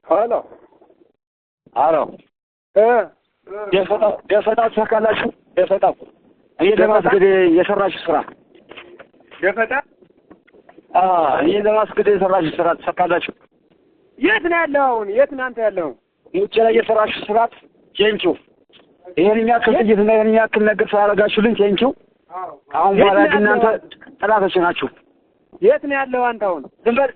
Hello. Hello. የፈጣው ተካላችሁ የፈጣው ለማስገድ የሰራች ስራ የፈጣ ለማስገድ የሰራች ስራ ተካላችሁ የት ነው ያለው አሁን የት ነው አንተ ያለው ውጭ ላይ የሰራች ስራ ቴንኪው ይሄን የሚያክል ጥይት እና ይሄን የሚያክል ነገር ሳላጋችሁልኝ ቴንኪው አሁን በኋላ ግን እናንተ ጥላቶች ናችሁ የት ነው ያለው አንተ አሁን ዝም በል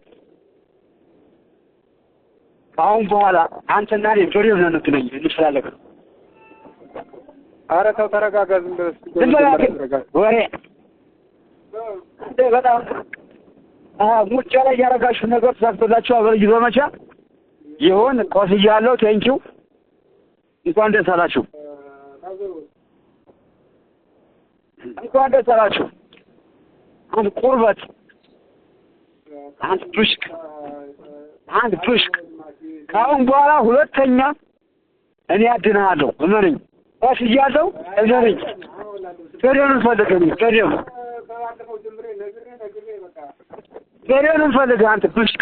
አሁን በኋላ አንተና እኔ ጆሪው ነው እንትነኝ እንስላለክ ኧረ ተው ተረጋጋ ዝም ብለህ ወሬ በጣም ሙጫ ላይ ያረጋችሁ ነገር ተሳክቶላችሁ አበልጅ በመቻ ይሁን ቆስያለሁ ቴንኪው እንኳን ደስ አላችሁ እንኳን ደስ አላችሁ አንድ ቁርበት አንድ ፕሽክ ካሁን በኋላ ሁለተኛ እኔ አድናለሁ እመነኝ ቆስያለሁ እመነኝ ሰሪውን ፈልገኝ ሰሪውን ፈልገኝ አንተ ፕሽክ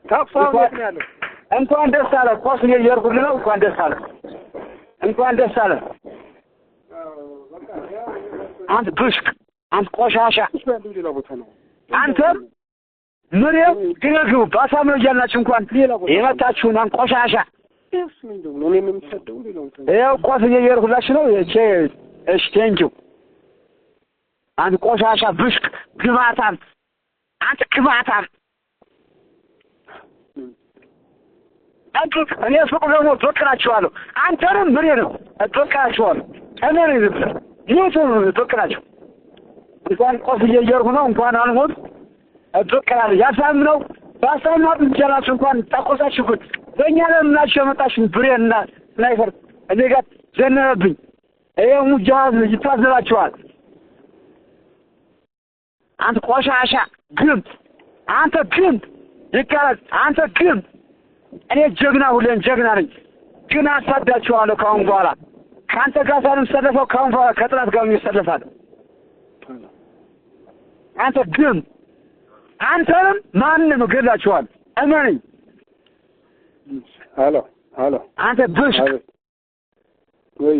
ታፋው ያለው እንኳን ደስ አለ ቆስ እየየርኩልህ ነው እንኳን ደስ አለ አንተ ፕሽክ አንተ ቆሻሻ አንተ ምንም ግረግሩ ባሳምነው እያልናችሁ እንኳን የመታችሁን አንቆሻሻ ይኸው ቆስ እየየርኩላችሁ ነው እሺ ቴንኪው አንተ ቆሻሻ ብሽክ ግማታም አንተ ግማታም አንተ እኔ ሱቅ ደግሞ ዶክራችኋለሁ አንተንም ምሬ ነው ዶክራችኋለሁ እኔ ይሁን ዶክራችሁ እንኳን ቆስ እየየርኩ ነው እንኳን አልሞት ዶክራል ያሳምነው ባሳምነው እንጀራችሁ እንኳን ታቆሳችሁ ጉድ በእኛ ለምናችሁ የመጣችሁ ብሬና ስናይፐር እኔ ጋር ዘነበብኝ ይሄው ሙጃዝ ይታዘባችኋል አንተ ቆሻሻ ግምት አንተ ግምት ይካላል አንተ ግምት እኔ ጀግና ሁሌም ጀግና ነኝ ግን አሳዳችኋለሁ ካሁን በኋላ ካንተ ጋር ሳልሰለፈው ካሁን በኋላ ከጥላት ጋር ይሰለፋል አንተ ግምት አንተንም ማንንም ገላችኋል እመነኝ ሄሎ አንተ ብሽክ ወይ